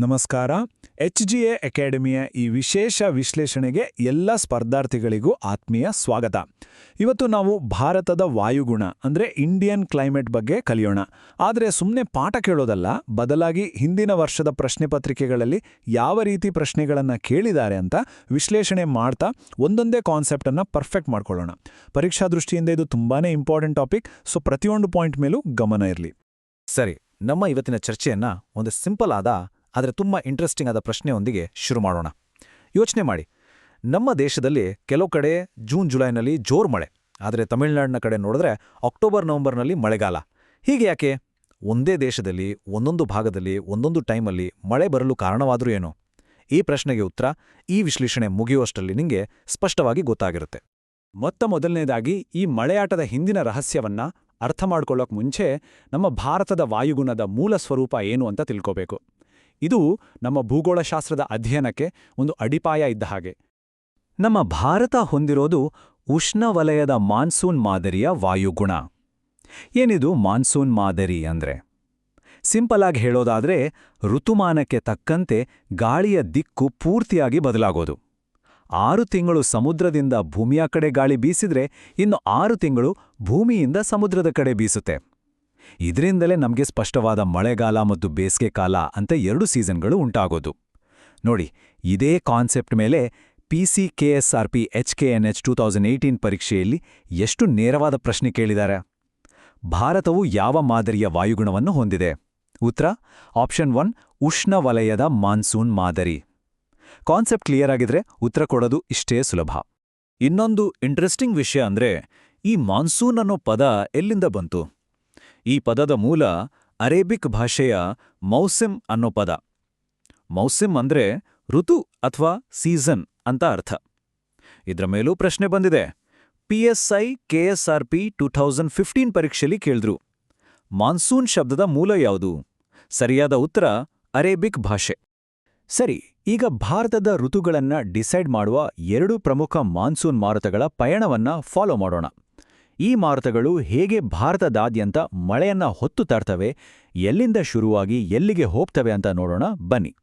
ನಮಸ್ಕಾರ. HGA ಅಕಾಡೆಮಿಯ ಈ ವಿಶೇಷ ವಿಶ್ಲೇಷಣೆಗೆ ಎಲ್ಲ ಸ್ಪರ್ಧಾರ್ಥಿಗಳಿಗೂ ಆತ್ಮೀಯ ಸ್ವಾಗತ. ಇವತ್ತು ನಾವು ಭಾರತದ ವಾಯುಗುಣ ಅಂದರೆ ಇಂಡಿಯನ್ ಕ್ಲೈಮೇಟ್ ಬಗ್ಗೆ ಕಲಿಯೋಣ. ಆದರೆ ಸುಮ್ಮನೆ ಪಾಠ ಕೇಳೋದಲ್ಲ, ಬದಲಾಗಿ ಹಿಂದಿನ ವರ್ಷದ ಪ್ರಶ್ನೆ ಪತ್ರಿಕೆಗಳಲ್ಲಿ ಯಾವ ರೀತಿ ಪ್ರಶ್ನೆಗಳನ್ನು ಕೇಳಿದ್ದಾರೆ ಅಂತ ವಿಶ್ಲೇಷಣೆ ಮಾಡ್ತಾ ಒಂದೊಂದೇ ಕಾನ್ಸೆಪ್ಟನ್ನು ಪರ್ಫೆಕ್ಟ್ ಮಾಡ್ಕೊಳ್ಳೋಣ. ಪರೀಕ್ಷಾ ದೃಷ್ಟಿಯಿಂದ ಇದು ತುಂಬಾನೇ ಇಂಪಾರ್ಟೆಂಟ್ ಟಾಪಿಕ್, ಸೊ ಪ್ರತಿಯೊಂದು ಪಾಯಿಂಟ್ ಮೇಲೂ ಗಮನ ಇರಲಿ. ಸರಿ, ನಮ್ಮ ಇವತ್ತಿನ ಚರ್ಚೆಯನ್ನ ಒಂದು ಸಿಂಪಲ್ ಆದ ಆದರೆ ತುಂಬ ಇಂಟ್ರೆಸ್ಟಿಂಗ್ ಆದ ಪ್ರಶ್ನೆಯೊಂದಿಗೆ ಶುರು ಮಾಡೋಣ. ಯೋಚನೆ ಮಾಡಿ, ನಮ್ಮ ದೇಶದಲ್ಲಿ ಕೆಲವು ಕಡೆ ಜೂನ್ ಜುಲೈನಲ್ಲಿ ಜೋರು ಮಳೆ, ಆದರೆ ತಮಿಳುನಾಡಿನ ಕಡೆ ನೋಡಿದ್ರೆ ಅಕ್ಟೋಬರ್ ನವೆಂಬರ್ನಲ್ಲಿ ಮಳೆಗಾಲ. ಹೀಗೆ ಯಾಕೆ? ಒಂದೇ ದೇಶದಲ್ಲಿ ಒಂದೊಂದು ಭಾಗದಲ್ಲಿ ಒಂದೊಂದು ಟೈಮಲ್ಲಿ ಮಳೆ ಬರಲು ಕಾರಣವಾದರೂ ಏನು? ಈ ಪ್ರಶ್ನೆಗೆ ಉತ್ತರ ಈ ವಿಶ್ಲೇಷಣೆ ಮುಗಿಯುವಷ್ಟರಲ್ಲಿ ನಿಮಗೆ ಸ್ಪಷ್ಟವಾಗಿ ಗೊತ್ತಾಗಿರುತ್ತೆ. ಮೊದಲನೇದಾಗಿ ಈ ಮಳೆಯಾಟದ ಹಿಂದಿನ ರಹಸ್ಯವನ್ನ ಅರ್ಥ ಮಾಡ್ಕೊಳ್ಳೋಕೆ ಮುಂಚೆ ನಮ್ಮ ಭಾರತದ ವಾಯುಗುಣದ ಮೂಲ ಸ್ವರೂಪ ಏನು ಅಂತ ತಿಳ್ಕೋಬೇಕು. ಇದು ನಮ್ಮ ಭೂಗೋಳಶಾಸ್ತ್ರದ ಅಧ್ಯಯನಕ್ಕೆ ಒಂದು ಅಡಿಪಾಯ ಇದ್ದ ಹಾಗೆ. ನಮ್ಮ ಭಾರತ ಹೊಂದಿರೋದು ಉಷ್ಣವಲಯದ ಮಾನ್ಸೂನ್ ಮಾದರಿಯ ವಾಯುಗುಣ. ಏನಿದು ಮಾನ್ಸೂನ್ ಮಾದರಿ ಅಂದ್ರೆ? ಸಿಂಪಲ್ ಆಗಿ ಹೇಳೋದಾದ್ರೆ, ಋತುಮಾನಕ್ಕೆ ತಕ್ಕಂತೆ ಗಾಳಿಯ ದಿಕ್ಕು ಪೂರ್ತಿಯಾಗಿ ಬದಲಾಗೋದು. 6 ತಿಂಗಳು ಸಮುದ್ರದಿಂದ ಭೂಮಿಯ ಕಡೆ ಗಾಳಿ ಬೀಸಿದ್ರೆ ಇನ್ನು 6 ತಿಂಗಳು ಭೂಮಿಯಿಂದ ಸಮುದ್ರದ ಕಡೆ ಬೀಸುತ್ತೆ. ಇದರಿಂದಲೇ ನಮಗೆ ಸ್ಪಷ್ಟವಾದ ಮಳೆಗಾಲ ಮತ್ತು ಬೇಸಿಗೆ ಕಾಲ ಅಂತ 2 ಸೀಸನ್ಗಳು ಉಂಟಾಗೋದು. ನೋಡಿ, ಇದೇ ಕಾನ್ಸೆಪ್ಟ್ ಮೇಲೆ PCKSRP HKNH 2018 ಪರೀಕ್ಷೆಯಲ್ಲಿ ಎಷ್ಟು ನೇರವಾದ ಪ್ರಶ್ನೆ ಕೇಳಿದ್ದಾರೆ. ಭಾರತವು ಯಾವ ಮಾದರಿಯ ವಾಯುಗುಣವನ್ನು ಹೊಂದಿದೆ? ಉತ್ತರ ಆಪ್ಷನ್ 1, ಉಷ್ಣವಲಯದ ಮಾನ್ಸೂನ್ ಮಾದರಿ. ಕಾನ್ಸೆಪ್ಟ್ ಕ್ಲಿಯರ್ ಆಗಿದ್ರೆ ಉತ್ತರ ಕೊಡೋದು ಇಷ್ಟೇ ಸುಲಭ. ಇನ್ನೊಂದು ಇಂಟ್ರೆಸ್ಟಿಂಗ್ ವಿಷಯ ಅಂದ್ರೆ, ಈ ಮಾನ್ಸೂನ್ ಅನ್ನೋ ಪದ ಎಲ್ಲಿಂದ ಬಂತು? ಈ ಪದದ ಮೂಲ ಅರೇಬಿಕ್ ಭಾಷೆಯ ಮೌಸಿಮ್ ಅನ್ನೋ ಪದ. ಮೌಸಿಮ್ ಅಂದ್ರೆ ಋತು ಅಥವಾ ಸೀಸನ್ ಅಂತ ಅರ್ಥ. ಇದರ ಮೇಲೂ ಪ್ರಶ್ನೆ ಬಂದಿದೆ. PSI KSRP 2015 ಪರೀಕ್ಷೆಯಲ್ಲಿ ಕೇಳಿದ್ರು, ಮಾನ್ಸೂನ್ ಶಬ್ದದ ಮೂಲ ಯಾವುದು? ಸರಿಯಾದ ಉತ್ತರ ಅರೇಬಿಕ್ ಭಾಷೆ. ಸರಿ, ಈಗ ಭಾರತದ ಋತುಗಳನ್ನ ಡಿಸೈಡ್ ಮಾಡುವ 2 ಪ್ರಮುಖ ಮಾನ್ಸೂನ್ ಮಾರುತಗಳ ಪಯಣವನ್ನ ಫಾಲೋ ಮಾಡೋಣ. ಈ ಮಾರುತಗಳು ಹೇಗೆ ಭಾರತದಾದ್ಯಂತ ಮಳೆಯನ್ನ ಹೊತ್ತು ತರ್ತವೆ, ಎಲ್ಲಿಂದ ಶುರುವಾಗಿ ಎಲ್ಲಿಗೆ ಹೋಗ್ತವೆ ಅಂತ ನೋಡೋಣ ಬನ್ನಿ.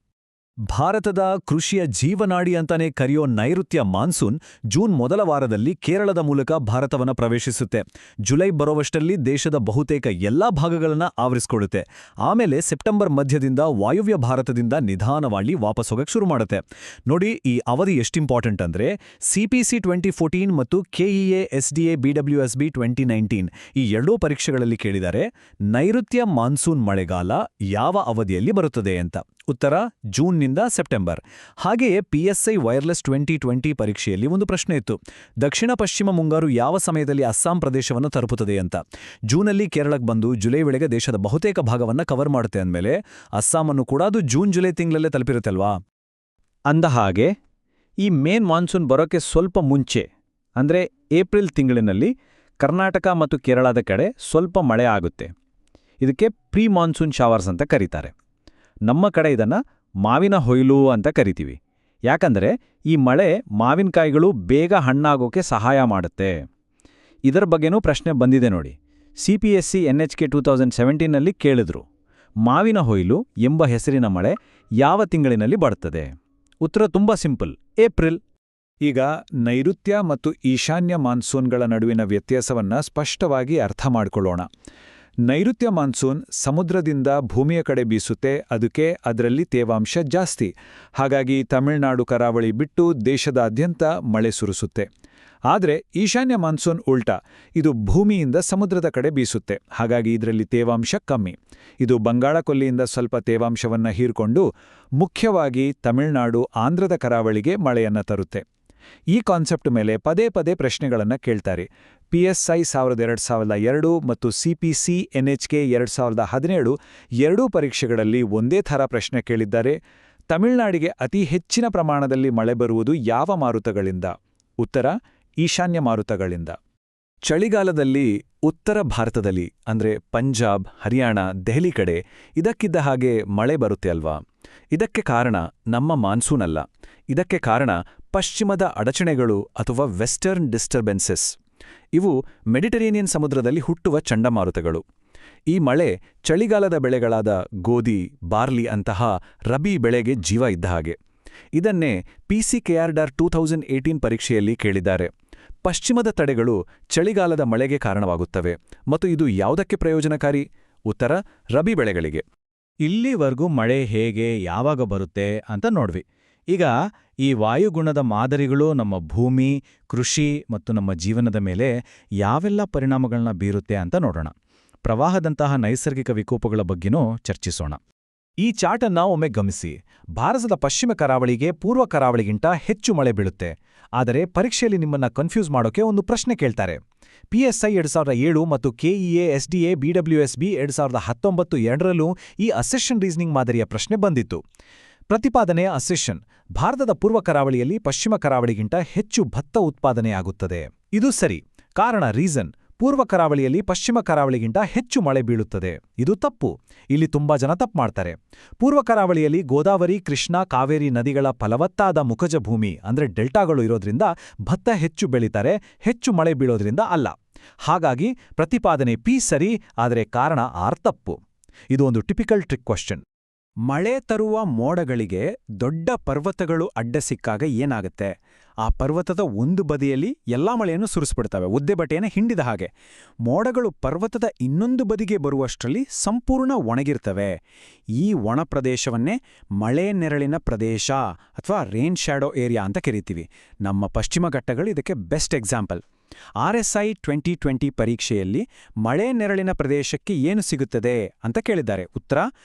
ಭಾರತದ ಕೃಷಿಯ ಜೀವನಾಡಿ ಅಂತಾನೆ ಕರೆಯೋ ನೈಋತ್ಯ ಮಾನ್ಸೂನ್ ಜೂನ್ ಮೊದಲ ವಾರದಲ್ಲಿ ಕೇರಳದ ಮೂಲಕ ಭಾರತವನ್ನು ಪ್ರವೇಶಿಸುತ್ತೆ. ಜುಲೈ ಬರೋವಷ್ಟರಲ್ಲಿ ದೇಶದ ಬಹುತೇಕ ಎಲ್ಲಾ ಭಾಗಗಳನ್ನ ಆವರಿಸಿಕೊಳ್ಳುತ್ತೆ. ಆಮೇಲೆ ಸೆಪ್ಟೆಂಬರ್ ಮಧ್ಯದಿಂದ ವಾಯುವ್ಯ ಭಾರತದಿಂದ ನಿಧಾನವಾಗಿ ವಾಪಸ್ ಹೋಗಕ್ಕೆ ಶುರು ಮಾಡುತ್ತೆ. ನೋಡಿ, ಈ ಅವಧಿ ಎಷ್ಟು ಇಂಪಾರ್ಟೆಂಟ್ ಅಂದ್ರೆ, CPC 2014 ಮತ್ತು KEA SDA BWSB 2019 ಈ 2 ಪರೀಕ್ಷೆಗಳಲ್ಲಿ ಕೇಳಿದ್ದಾರೆ, ನೈಋತ್ಯ ಮಾನ್ಸೂನ್ ಮಳೆಗಾಲ ಯಾವ ಅವಧಿಯಲ್ಲಿ ಬರುತ್ತದೆ ಅಂತ. ಉತ್ತರ ಜೂನ್ನಿಂದ ಸೆಪ್ಟೆಂಬರ್. ಹಾಗೆಯೇ PSI ವೈರ್ಲೆಸ್ 2020 ಪರೀಕ್ಷೆಯಲ್ಲಿ ಒಂದು ಪ್ರಶ್ನೆ ಇತ್ತು, ದಕ್ಷಿಣ ಪಶ್ಚಿಮ ಮುಂಗಾರು ಯಾವ ಸಮಯದಲ್ಲಿ ಅಸ್ಸಾಂ ಪ್ರದೇಶವನ್ನು ತಲುಪುತ್ತದೆ ಅಂತ. ಜೂನಲ್ಲಿ ಕೇರಳಕ್ಕೆ ಬಂದು ಜುಲೈ ವೇಳೆಗೆ ದೇಶದ ಬಹುತೇಕ ಭಾಗವನ್ನು ಕವರ್ ಮಾಡುತ್ತೆ ಅಂದಮೇಲೆ ಅಸ್ಸಾಮನ್ನು ಕೂಡ ಅದು ಜೂನ್-ಜುಲೈ ತಿಂಗಳಲ್ಲೇ ತಲುಪಿರುತ್ತಲ್ವಾ? ಅಂದಹಾಗೆ ಈ ಮೇನ್ ಮಾನ್ಸೂನ್ ಬರೋಕ್ಕೆ ಸ್ವಲ್ಪ ಮುಂಚೆ ಅಂದರೆ ಏಪ್ರಿಲ್ ತಿಂಗಳಿನಲ್ಲಿ ಕರ್ನಾಟಕ ಮತ್ತು ಕೇರಳದ ಕಡೆ ಸ್ವಲ್ಪ ಮಳೆ ಆಗುತ್ತೆ. ಇದಕ್ಕೆ ಪ್ರೀ ಮಾನ್ಸೂನ್ ಶವರ್ಸ್ ಅಂತ ಕರೀತಾರೆ. ನಮ್ಮ ಕಡೆ ಇದನ್ನ ಮಾವಿನ ಹೊಯ್ಲು ಅಂತ ಕರಿತೀವಿ. ಯಾಕಂದರೆ ಈ ಮಳೆ ಮಾವಿನಕಾಯಿಗಳು ಬೇಗ ಹಣ್ಣಾಗೋಕೆ ಸಹಾಯ ಮಾಡುತ್ತೆ. ಇದರ ಬಗ್ಗೆನೂ ಪ್ರಶ್ನೆ ಬಂದಿದೆ ನೋಡಿ. CPSC NHK 2017ನಲ್ಲಿ ಕೇಳಿದ್ರು, ಮಾವಿನ ಹೊಯ್ಲು ಎಂಬ ಹೆಸರಿನ ಮಳೆ ಯಾವ ತಿಂಗಳಿನಲ್ಲಿ ಬರುತ್ತದೆ? ಉತ್ತರ ತುಂಬ ಸಿಂಪಲ್, ಏಪ್ರಿಲ್. ಈಗ ನೈಋತ್ಯ ಮತ್ತು ಈಶಾನ್ಯ ಮಾನ್ಸೂನ್ಗಳ ನಡುವಿನ ವ್ಯತ್ಯಾಸವನ್ನ ಸ್ಪಷ್ಟವಾಗಿ ಅರ್ಥ ಮಾಡ್ಕೊಳ್ಳೋಣ. ನೈಋತ್ಯ ಮಾನ್ಸೂನ್ ಸಮುದ್ರದಿಂದ ಭೂಮಿಯ ಕಡೆ ಬೀಸುತ್ತೆ, ಅದಕ್ಕೆ ಅದರಲ್ಲಿ ತೇವಾಂಶ ಜಾಸ್ತಿ. ಹಾಗಾಗಿ ತಮಿಳುನಾಡು ಕರಾವಳಿ ಬಿಟ್ಟು ದೇಶದಾದ್ಯಂತ ಮಳೆ ಸುರಿಸುತ್ತೆ. ಆದರೆ ಈಶಾನ್ಯ ಮಾನ್ಸೂನ್ ಉಲ್ಟಾ, ಇದು ಭೂಮಿಯಿಂದ ಸಮುದ್ರದ ಕಡೆ ಬೀಸುತ್ತೆ. ಹಾಗಾಗಿ ಇದರಲ್ಲಿ ತೇವಾಂಶ ಕಮ್ಮಿ. ಇದು ಬಂಗಾಳ ಕೊಲ್ಲಿಯಿಂದ ಸ್ವಲ್ಪ ತೇವಾಂಶವನ್ನು ಹೀರ್ಕೊಂಡು ಮುಖ್ಯವಾಗಿ ತಮಿಳುನಾಡು, ಆಂಧ್ರದ ಕರಾವಳಿಗೆ ಮಳೆಯನ್ನ ತರುತ್ತೆ. ಈ ಕಾನ್ಸೆಪ್ಟ್ ಮೇಲೆ ಪದೇ ಪದೇ ಪ್ರಶ್ನೆಗಳನ್ನು ಕೇಳ್ತಾರೆ. PSI 2002 ಮತ್ತು CPC NHK 2017 ಎರಡೂ ಪರೀಕ್ಷೆಗಳಲ್ಲಿ ಒಂದೇ ಥರ ಪ್ರಶ್ನೆ ಕೇಳಿದ್ದಾರೆ. ತಮಿಳುನಾಡಿಗೆ ಅತಿ ಹೆಚ್ಚಿನ ಪ್ರಮಾಣದಲ್ಲಿ ಮಳೆ ಬರುವುದು ಯಾವ ಮಾರುತಗಳಿಂದ? ಉತ್ತರ ಈಶಾನ್ಯ ಮಾರುತಗಳಿಂದ. ಚಳಿಗಾಲದಲ್ಲಿ ಉತ್ತರ ಭಾರತದಲ್ಲಿ ಅಂದ್ರೆ ಪಂಜಾಬ್, ಹರಿಯಾಣ, ದೆಹಲಿ ಕಡೆ ಇದಕ್ಕಿದ್ದ ಹಾಗೆ ಮಳೆ ಬರುತ್ತೆ ಅಲ್ವಾ? ಇದಕ್ಕೆ ಕಾರಣ ನಮ್ಮ ಮಾನ್ಸೂನ್ ಅಲ್ಲ. ಇದಕ್ಕೆ ಕಾರಣ ಪಶ್ಚಿಮದ ಅಡಚಣೆಗಳು ಅಥವಾ ವೆಸ್ಟರ್ನ್ ಡಿಸ್ಟರ್ಬೆನ್ಸಸ್. ಇವು ಮೆಡಿಟರೇನಿಯನ್ ಸಮುದ್ರದಲ್ಲಿ ಹುಟ್ಟುವ ಚಂಡಮಾರುತಗಳು. ಈ ಮಳೆ ಚಳಿಗಾಲದ ಬೆಳೆಗಳಾದ ಗೋಧಿ, ಬಾರ್ಲಿ ಅಂತಹ ರಬಿ ಬೆಳೆಗೆ ಜೀವ ಇದ್ದ ಹಾಗೆ. ಇದನ್ನೇ PCKR 2018 ಪರೀಕ್ಷೆಯಲ್ಲಿ ಕೇಳಿದ್ದಾರೆ. ಪಶ್ಚಿಮದ ತಡೆಗಳು ಚಳಿಗಾಲದ ಮಳೆಗೆ ಕಾರಣವಾಗುತ್ತವೆ ಮತ್ತು ಇದು ಯಾವುದಕ್ಕೆ ಪ್ರಯೋಜನಕಾರಿ? ಉತ್ತರ: ರಬಿ ಬೆಳೆಗಳಿಗೆ. ಇಲ್ಲಿವರೆಗೂ ಮಳೆ ಹೇಗೆ, ಯಾವಾಗ ಬರುತ್ತೆ ಅಂತ ನೋಡ್ವಿ. ಈಗ ಈ ವಾಯುಗುಣದ ಮಾದರಿಗಳು ನಮ್ಮ ಭೂಮಿ, ಕೃಷಿ ಮತ್ತು ನಮ್ಮ ಜೀವನದ ಮೇಲೆ ಯಾವೆಲ್ಲ ಪರಿಣಾಮಗಳನ್ನ ಬೀರುತ್ತೆ ಅಂತ ನೋಡೋಣ. ಪ್ರವಾಹದಂತಹ ನೈಸರ್ಗಿಕ ವಿಕೋಪಗಳ ಬಗ್ಗೆನೂ ಚರ್ಚಿಸೋಣ. ಈ ಚಾರ್ಟನ್ನ ಒಮ್ಮೆ ಗಮನಿಸಿ. ಭಾರತದ ಪಶ್ಚಿಮ ಕರಾವಳಿಗೆ ಪೂರ್ವ ಕರಾವಳಿಗಿಂತ ಹೆಚ್ಚು ಮಳೆ ಬೀಳುತ್ತೆ. ಆದರೆ ಪರೀಕ್ಷೆಯಲ್ಲಿ ನಿಮ್ಮನ್ನ ಕನ್ಫ್ಯೂಸ್ ಮಾಡೋಕೆ ಒಂದು ಪ್ರಶ್ನೆ ಕೇಳ್ತಾರೆ. PSI 2007 ಮತ್ತು KEA SDA BWSB 2019 ಎರಡರಲ್ಲೂ ಈ ಅಸೆಷನ್ ರೀಸನಿಂಗ್ ಮಾದರಿಯ ಪ್ರಶ್ನೆ ಬಂದಿತ್ತು. ಪ್ರತಿಪಾದನೆ: ಅಸೆಷನ್ ಭಾರತದ ಪೂರ್ವ ಕರಾವಳಿಯಲ್ಲಿ ಪಶ್ಚಿಮ ಕರಾವಳಿಗಿಂತ ಹೆಚ್ಚು ಭತ್ತ ಉತ್ಪಾದನೆಯಾಗುತ್ತದೆ. ಇದು ಸರಿ. ಕಾರಣ: ರೀಸನ್: ಪೂರ್ವ ಕರಾವಳಿಯಲ್ಲಿ ಪಶ್ಚಿಮ ಕರಾವಳಿಗಿಂತ ಹೆಚ್ಚು ಮಳೆ ಬೀಳುತ್ತದೆ. ಇದು ತಪ್ಪು. ಇಲ್ಲಿ ತುಂಬಾ ಜನ ತಪ್ಪು ಮಾಡ್ತಾರೆ. ಪೂರ್ವ ಕರಾವಳಿಯಲ್ಲಿ ಗೋದಾವರಿ, ಕೃಷ್ಣಾ, ಕಾವೇರಿ ನದಿಗಳ ಫಲವತ್ತಾದ ಮುಖಜ ಭೂಮಿ ಅಂದ್ರೆ ಡೆಲ್ಟಾಗಳು ಇರೋದ್ರಿಂದ ಭತ್ತ ಹೆಚ್ಚು ಬೆಳೀತಾರೆ, ಹೆಚ್ಚು ಮಳೆ ಬೀಳೋದ್ರಿಂದ ಅಲ್ಲ. ಹಾಗಾಗಿ ಪ್ರತಿಪಾದನೆ P ಸರಿ, ಆದರೆ ಕಾರಣ R ತಪ್ಪು. ಇದು ಒಂದು ಟಿಪಿಕಲ್ ಟ್ರಿಕ್ ಕ್ವಶ್ಚನ್. ಮಳೆ ತರುವ ಮೋಡಗಳಿಗೆ ದೊಡ್ಡ ಪರ್ವತಗಳು ಅಡ್ಡ ಸಿಕ್ಕಾಗ ಏನಾಗುತ್ತೆ? ಆ ಪರ್ವತದ ಒಂದು ಬದಿಯಲ್ಲಿ ಎಲ್ಲಾ ಮಳೆಯನ್ನು ಸುರಿಸ್ಬಿಡ್ತವೆ, ಉದ್ದೆಬಟ್ಟೆಯನ್ನು ಹಿಂಡಿದ ಹಾಗೆ. ಮೋಡಗಳು ಪರ್ವತದ ಇನ್ನೊಂದು ಬದಿಗೆ ಬರುವಷ್ಟರಲ್ಲಿ ಸಂಪೂರ್ಣ ಒಣಗಿರ್ತವೆ. ಈ ಒಣ ಪ್ರದೇಶವನ್ನೇ ಮಳೆ ನೆರಳಿನ ಪ್ರದೇಶ ಅಥವಾ ರೇನ್ ಶ್ಯಾಡೋ ಏರಿಯಾ ಅಂತ ಕರಿತೀವಿ. ನಮ್ಮ ಪಶ್ಚಿಮ ಘಟ್ಟಗಳು ಇದಕ್ಕೆ ಬೆಸ್ಟ್ ಎಕ್ಸಾಂಪಲ್. RSI 2020 ಪರೀಕ್ಷೆಯಲ್ಲಿ ಮಳೆ ನೆರಳಿನ ಪ್ರದೇಶಕ್ಕೆ ಏನು ಸಿಗುತ್ತದೆ ಅಂತ ಕೇಳಿದ್ದಾರೆ. ಉತ್ತರ: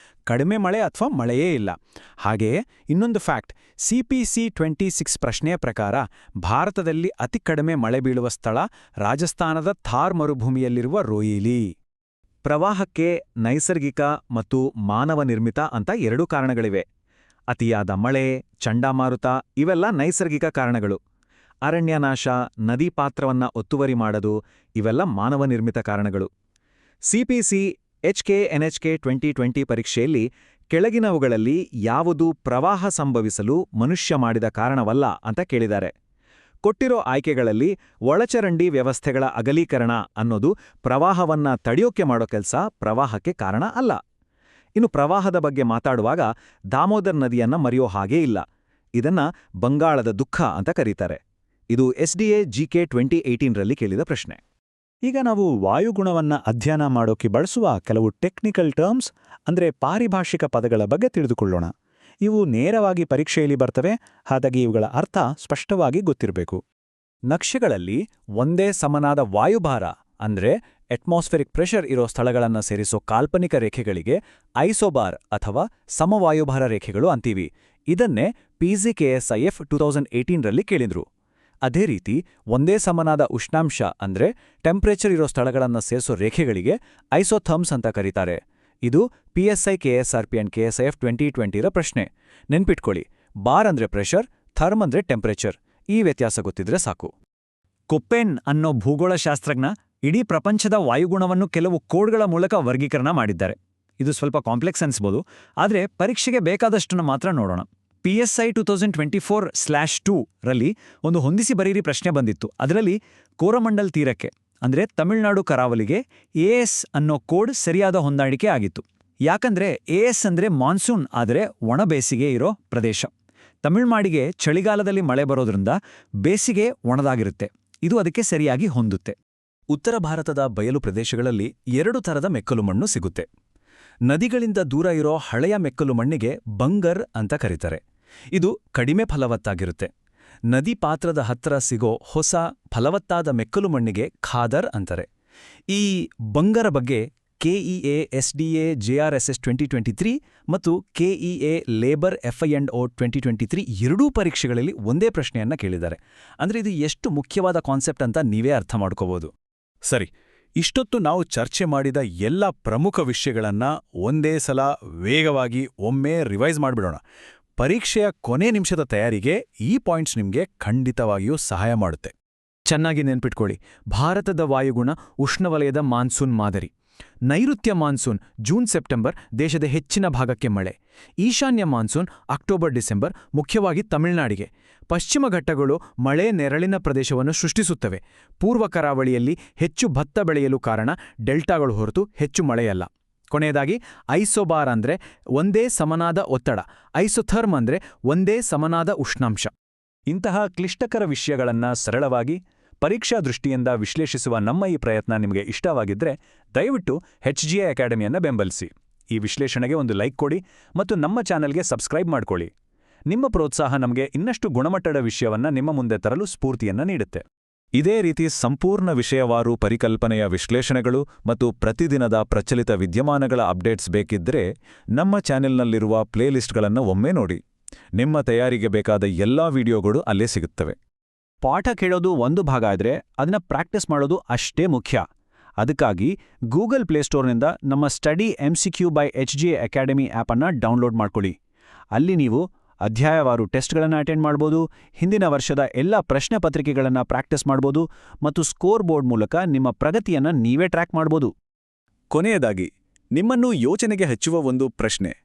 ಕಡಿಮೆ ಮಳೆ ಅಥವಾ ಮಳೆಯೇ ಇಲ್ಲ. ಹಾಗೆಯೇ ಇನ್ನೊಂದು ಫ್ಯಾಕ್ಟ್: CPC 26 ಪ್ರಶ್ನೆಯ ಪ್ರಕಾರ ಭಾರತದಲ್ಲಿ ಅತಿ ಕಡಿಮೆ ಮಳೆ ಬೀಳುವ ಸ್ಥಳ ರಾಜಸ್ಥಾನದ ಥಾರ್ ಮರುಭೂಮಿಯಲ್ಲಿರುವ ರೋಯಿಲಿ. ಪ್ರವಾಹಕ್ಕೆ ನೈಸರ್ಗಿಕ ಮತ್ತು ಮಾನವ ನಿರ್ಮಿತ ಅಂತ ಎರಡು ಕಾರಣಗಳಿವೆ. ಅತಿಯಾದ ಮಳೆ, ಚಂಡಮಾರುತ ಇವೆಲ್ಲ ನೈಸರ್ಗಿಕ ಕಾರಣಗಳು. ಅರಣ್ಯನಾಶ, ನದಿ ಪಾತ್ರವನ್ನ ಒತ್ತುವರಿ ಮಾಡೋದು ಇವೆಲ್ಲ ಮಾನವ ನಿರ್ಮಿತ ಕಾರಣಗಳು. CPC HK-NHK 2020 ಪರೀಕ್ಷೆಯಲ್ಲಿ ಕೆಳಗಿನವುಗಳಲ್ಲಿ ಯಾವುದು ಪ್ರವಾಹ ಸಂಭವಿಸಲು ಮನುಷ್ಯ ಮಾಡಿದ ಕಾರಣವಲ್ಲ ಅಂತ ಕೇಳಿದ್ದಾರೆ. ಕೊಟ್ಟಿರೋ ಆಯ್ಕೆಗಳಲ್ಲಿ ಒಳಚರಂಡಿ ವ್ಯವಸ್ಥೆಗಳ ಅಗಲೀಕರಣ ಅನ್ನೋದು ಪ್ರವಾಹವನ್ನ ತಡೆಯೋಕೆ ಮಾಡೋ ಕೆಲಸ ಪ್ರವಾಹಕ್ಕೆ ಕಾರಣ ಅಲ್ಲ. ಇನ್ನು ಪ್ರವಾಹದ ಬಗ್ಗೆ ಮಾತಾಡುವಾಗ ದಾಮೋದರ್ ನದಿಯನ್ನ ಮರೆಯೋ ಹಾಗೇ ಇಲ್ಲ. ಇದನ್ನ ಬಂಗಾಳದ ದುಃಖ ಅಂತ ಕರೀತಾರೆ. ಇದು SDA GK 2018ರಲ್ಲಿ ಕೇಳಿದ ಪ್ರಶ್ನೆ. ಈಗ ನಾವು ವಾಯುಗುಣವನ್ನ ಅಧ್ಯಯನ ಮಾಡೋಕೆ ಬಳಸುವ ಕೆಲವು ಟೆಕ್ನಿಕಲ್ ಟರ್ಮ್ಸ್ ಅಂದ್ರೆ ಪಾರಿಭಾಷಿಕ ಪದಗಳ ಬಗ್ಗೆ ತಿಳಿದುಕೊಳ್ಳೋಣ. ಇವು ನೇರವಾಗಿ ಪರೀಕ್ಷೆಯಲ್ಲಿ ಬರ್ತವೆ, ಹಾಗಾಗಿ ಇವುಗಳ ಅರ್ಥ ಸ್ಪಷ್ಟವಾಗಿ ಗೊತ್ತಿರಬೇಕು. ನಕ್ಷೆಗಳಲ್ಲಿ ಒಂದೇ ಸಮನಾದ ವಾಯುಭಾರ ಅಂದ್ರೆ ಅಟ್ಮಾಸ್ಫಿರಿಕ್ ಪ್ರೆಷರ್ ಇರೋ ಸ್ಥಳಗಳನ್ನು ಸೇರಿಸೋ ಕಾಲ್ಪನಿಕ ರೇಖೆಗಳಿಗೆ ಐಸೋಬಾರ್ ಅಥವಾ ಸಮವಾಯುಭಾರ ರೇಖೆಗಳು ಅಂತೀವಿ. ಇದನ್ನೇ PCKSIF 2018ರಲ್ಲಿ ಕೇಳಿದ್ರು. ಅದೇ ರೀತಿ ಒಂದೇ ಸಮನಾದ ಉಷ್ಣಾಂಶ ಅಂದ್ರೆ ಟೆಂಪರೇಚರ್ ಇರೋ ಸ್ಥಳಗಳನ್ನು ಸೇರಿಸೋ ರೇಖೆಗಳಿಗೆ ಐಸೋಥರ್ಮ್ಸ್ ಅಂತ ಕರೀತಾರೆ. ಇದು PSI KSRP ಅಂಡ್ KSIF 2020ರ ಪ್ರಶ್ನೆ. ನೆನ್ಪಿಟ್ಕೊಳ್ಳಿ, ಬಾರ್ ಅಂದ್ರೆ ಪ್ರೆಷರ್, ಥರ್ಮ್ ಅಂದ್ರೆ ಟೆಂಪರೇಚರ್. ಈ ವ್ಯತ್ಯಾಸ ಗೊತ್ತಿದ್ರೆ ಸಾಕು. ಕೊಪ್ಪೆನ್ ಅನ್ನೋ ಭೂಗೋಳಶಾಸ್ತ್ರಜ್ಞ ಇಡೀ ಪ್ರಪಂಚದ ವಾಯುಗುಣವನ್ನು ಕೆಲವು ಕೋಡ್ಗಳ ಮೂಲಕ ವರ್ಗೀಕರಣ ಮಾಡಿದ್ದಾರೆ. ಇದು ಸ್ವಲ್ಪ ಕಾಂಪ್ಲೆಕ್ಸ್ ಅನ್ಸ್ಬೋದು, ಆದರೆ ಪರೀಕ್ಷೆಗೆ ಬೇಕಾದಷ್ಟನ್ನು ಮಾತ್ರ ನೋಡೋಣ. PSI 2024/2 ರಲ್ಲಿ ಒಂದು ಹೊಂದಿಸಿ ಬರೀರಿ ಪ್ರಶ್ನೆ ಬಂದಿತ್ತು. ಅದರಲ್ಲಿ ಕೋರಮಂಡಲ್ ತೀರಕ್ಕೆ ಅಂದ್ರೆ ತಮಿಳುನಾಡು ಕರಾವಳಿಗೆ AS ಅನ್ನೋ ಕೋಡ್ ಸರಿಯಾದ ಹೊಂದಾಣಿಕೆ ಆಗಿತ್ತು. ಯಾಕಂದ್ರೆ AS ಅಂದ್ರೆ ಮಾನ್ಸೂನ್ ಆದರೆ ಒಣ ಬೇಸಿಗೆ ಇರೋ ಪ್ರದೇಶ. ತಮಿಳುನಾಡಿಗೆ ಚಳಿಗಾಲದಲ್ಲಿ ಮಳೆ ಬರೋದ್ರಿಂದ ಬೇಸಿಗೆ ಒಣದಾಗಿರುತ್ತೆ. ಇದು ಅದಕ್ಕೆ ಸರಿಯಾಗಿ ಹೊಂದುತ್ತೆ. ಉತ್ತರ ಭಾರತದ ಬಯಲು ಪ್ರದೇಶಗಳಲ್ಲಿ 2 ಥರದ ಮೆಕ್ಕಲು ಮಣ್ಣು ಸಿಗುತ್ತೆ. ನದಿಗಳಿಂದ ದೂರ ಇರೋ ಹಳೆಯ ಮೆಕ್ಕಲು ಮಣ್ಣಿಗೆ ಬಂಗರ್ ಅಂತ ಕರೀತಾರೆ. ಇದು ಕಡಿಮೆ ಫಲವತ್ತಾಗಿರುತ್ತೆ. ನದಿ ಪಾತ್ರದ ಹತ್ರ ಸಿಗೋ ಹೊಸ ಫಲವತ್ತಾದ ಮೆಕ್ಕಲು ಮಣ್ಣಿಗೆ ಖಾದರ್ ಅಂತಾರೆ. ಈ ಬಂಗರ ಬಗ್ಗೆ KEA SDA JRSS 2023 ಮತ್ತು KEA ಲೇಬರ್ FI&O 2023 ಎರಡೂ ಪರೀಕ್ಷೆಗಳಲ್ಲಿ ಒಂದೇ ಪ್ರಶ್ನೆಯನ್ನ ಕೇಳಿದ್ದಾರೆ. ಅಂದ್ರೆ ಇದು ಎಷ್ಟು ಮುಖ್ಯವಾದ ಕಾನ್ಸೆಪ್ಟ್ ಅಂತ ನೀವೇ ಅರ್ಥ ಮಾಡ್ಕೋಬಹುದು. ಸರಿ, ಇಷ್ಟೊತ್ತು ನಾವು ಚರ್ಚೆ ಮಾಡಿದ ಎಲ್ಲ ಪ್ರಮುಖ ವಿಷಯಗಳನ್ನ ಒಂದೇ ಸಲ ವೇಗವಾಗಿ ಒಮ್ಮೆ ರಿವೈಸ್ ಮಾಡಿಬಿಡೋಣ. ಪರೀಕ್ಷೆಯ ಕೊನೆ ನಿಮಿಷದ ತಯಾರಿಗೆ ಈ ಪಾಯಿಂಟ್ಸ್ ನಿಮಗೆ ಖಂಡಿತವಾಗಿಯೂ ಸಹಾಯ ಮಾಡುತ್ತೆ. ಚೆನ್ನಾಗಿ ನೆನ್ಪಿಟ್ಕೊಳ್ಳಿ, ಭಾರತದ ವಾಯುಗುಣ ಉಷ್ಣವಲಯದ ಮಾನ್ಸೂನ್ ಮಾದರಿ. ನೈಋತ್ಯ ಮಾನ್ಸೂನ್ ಜೂನ್-ಸೆಪ್ಟೆಂಬರ್ ದೇಶದ ಹೆಚ್ಚಿನ ಭಾಗಕ್ಕೆ ಮಳೆ. ಈಶಾನ್ಯ ಮಾನ್ಸೂನ್ ಅಕ್ಟೋಬರ್-ಡಿಸೆಂಬರ್ ಮುಖ್ಯವಾಗಿ ತಮಿಳುನಾಡಿಗೆ. ಪಶ್ಚಿಮ ಘಟ್ಟಗಳು ಮಳೆ ನೆರಳಿನ ಪ್ರದೇಶವನ್ನು ಸೃಷ್ಟಿಸುತ್ತವೆ. ಪೂರ್ವ ಕರಾವಳಿಯಲ್ಲಿ ಹೆಚ್ಚು ಭತ್ತ ಬೆಳೆಯಲು ಕಾರಣ ಡೆಲ್ಟಾಗಳು ಹೊರತು ಹೆಚ್ಚು ಮಳೆಯಲ್ಲ. ಕೊನೆಯದಾಗಿ ಐಸೋಬಾರ್ ಅಂದ್ರೆ ಒಂದೇ ಸಮನಾದ ಒತ್ತಡ, ಐಸೋಥರ್ಮ್ ಅಂದ್ರೆ ಒಂದೇ ಸಮನಾದ ಉಷ್ಣಾಂಶ. ಇಂತಹ ಕ್ಲಿಷ್ಟಕರ ವಿಷಯಗಳನ್ನು ಸರಳವಾಗಿ ಪರೀಕ್ಷಾ ದೃಷ್ಟಿಯಿಂದ ವಿಶ್ಲೇಷಿಸುವ ನಮ್ಮ ಈ ಪ್ರಯತ್ನ ನಿಮಗೆ ಇಷ್ಟವಾಗಿದ್ದರೆ ದಯವಿಟ್ಟು HGI ಅಕಾಡೆಮಿಯನ್ನು ಬೆಂಬಲಿಸಿ. ಈ ವಿಶ್ಲೇಷಣೆಗೆ ಒಂದು ಲೈಕ್ ಕೊಡಿ ಮತ್ತು ನಮ್ಮ ಚಾನೆಲ್ಗೆ ಸಬ್ಸ್ಕ್ರೈಬ್ ಮಾಡ್ಕೊಳ್ಳಿ. ನಿಮ್ಮ ಪ್ರೋತ್ಸಾಹ ನಮಗೆ ಇನ್ನಷ್ಟು ಗುಣಮಟ್ಟದ ವಿಷಯವನ್ನು ನಿಮ್ಮ ಮುಂದೆ ತರಲು ಸ್ಫೂರ್ತಿಯನ್ನು ನೀಡುತ್ತೆ. ಇದೇ ರೀತಿ ಸಂಪೂರ್ಣ ವಿಷಯವಾರು ಪರಿಕಲ್ಪನೆಯ ವಿಶ್ಲೇಷಣೆಗಳು ಮತ್ತು ಪ್ರತಿದಿನದ ಪ್ರಚಲಿತ ವಿದ್ಯಮಾನಗಳ ಅಪ್ಡೇಟ್ಸ್ ಬೇಕಿದ್ದರೆ ನಮ್ಮ ಚಾನೆಲ್ನಲ್ಲಿರುವ ಪ್ಲೇಲಿಸ್ಟ್ಗಳನ್ನು ಒಮ್ಮೆ ನೋಡಿ. ನಿಮ್ಮ ತಯಾರಿಗೆ ಬೇಕಾದ ಎಲ್ಲಾ ವಿಡಿಯೋಗಳು ಅಲ್ಲೇ ಸಿಗುತ್ತವೆ. ಪಾಠ ಕೇಳೋದು ಒಂದು ಭಾಗ ಆದರೆ ಅದನ್ನ ಪ್ರಾಕ್ಟೀಸ್ ಮಾಡೋದು ಅಷ್ಟೇ ಮುಖ್ಯ. ಅದಕ್ಕಾಗಿ ಗೂಗಲ್ ಪ್ಲೇಸ್ಟೋರ್ನಿಂದ ನಮ್ಮ study MCQ by HGI academy ಆ್ಯಪನ್ನು ಡೌನ್ಲೋಡ್ ಮಾಡ್ಕೊಳ್ಳಿ. ಅಲ್ಲಿ ನೀವು ಅಧ್ಯಾಯವಾರು ಟೆಸ್ಟ್ಗಳನ್ನು ಅಟೆಂಡ್ ಮಾಡ್ಬೋದು, ಹಿಂದಿನ ವರ್ಷದ ಎಲ್ಲ ಪ್ರಶ್ನೆ ಪತ್ರಿಕೆಗಳನ್ನು ಪ್ರಾಕ್ಟೀಸ್ ಮಾಡ್ಬೋದು ಮತ್ತು ಸ್ಕೋರ್ ಬೋರ್ಡ್ ಮೂಲಕ ನಿಮ್ಮ ಪ್ರಗತಿಯನ್ನು ನೀವೇ ಟ್ರ್ಯಾಕ್ ಮಾಡ್ಬೋದು. ಕೊನೆಯದಾಗಿ ನಿಮ್ಮನ್ನು ಯೋಚನೆಗೆ ಹಚ್ಚುವ ಒಂದು ಪ್ರಶ್ನೆ.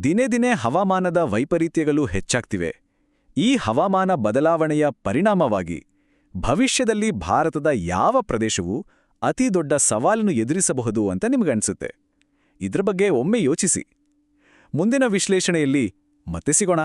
ದಿನೇ ದಿನೇ ಹವಾಮಾನದ ವೈಪರೀತ್ಯಗಳು ಹೆಚ್ಚಾಗ್ತಿವೆ. ಈ ಹವಾಮಾನ ಬದಲಾವಣೆಯ ಪರಿಣಾಮವಾಗಿ ಭವಿಷ್ಯದಲ್ಲಿ ಭಾರತದ ಯಾವ ಪ್ರದೇಶವು ಅತಿ ದೊಡ್ಡ ಸವಾಲನ್ನು ಎದುರಿಸಬಹುದು ಅಂತ ನಿಮಗನ್ಸುತ್ತೆ? ಇದ್ರ ಬಗ್ಗೆ ಒಮ್ಮೆ ಯೋಚಿಸಿ. ಮುಂದಿನ ವಿಶ್ಲೇಷಣೆಯಲ್ಲಿ ಮತ್ತೆ ಸಿಗೋಣ.